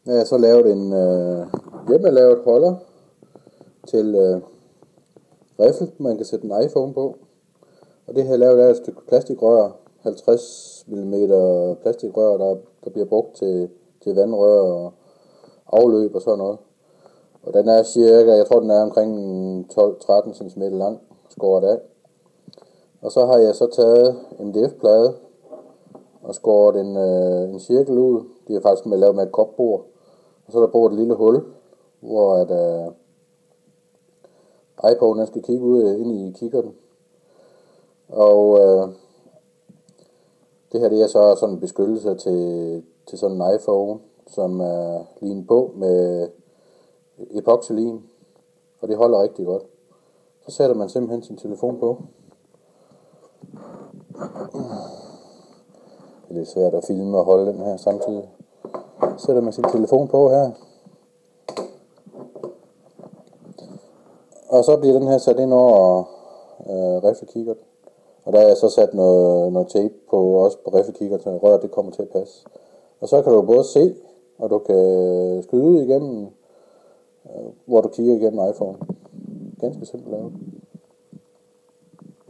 Jeg har så lavet en hjemmelavet holder til riffel, man kan sætte en iPhone på. Og det her lavet er et stykke plastikrør, 50 mm plastikrør, der bliver brugt til vandrør og afløb og sådan noget. Og den er cirka, jeg tror den er omkring 12-13 cm lang, skåret af. Og så har jeg så taget MDF-plade og skåret en cirkel ud. Det er faktisk lavet med et kopbord. Og så er der boret et lille hul, hvor iPhonen skal kigge ud ind i kikkerten. Og det her det er så sådan en beskyttelse til sådan en iPhone, som er limet på med epoxylim, og det holder rigtig godt. Så sætter man simpelthen sin telefon på. Det er lidt svært at filme og holde den her samtidig. Så sætter man sin telefon på her. Og så bliver den her sat ind over riffelkikkerten. Og der er så sat noget tape på, også på riffelkikkerten, så røret det kommer til at passe. Og så kan du både se, og du kan skyde igennem, hvor du kigger igennem iPhone. Ganske simpelt lavet.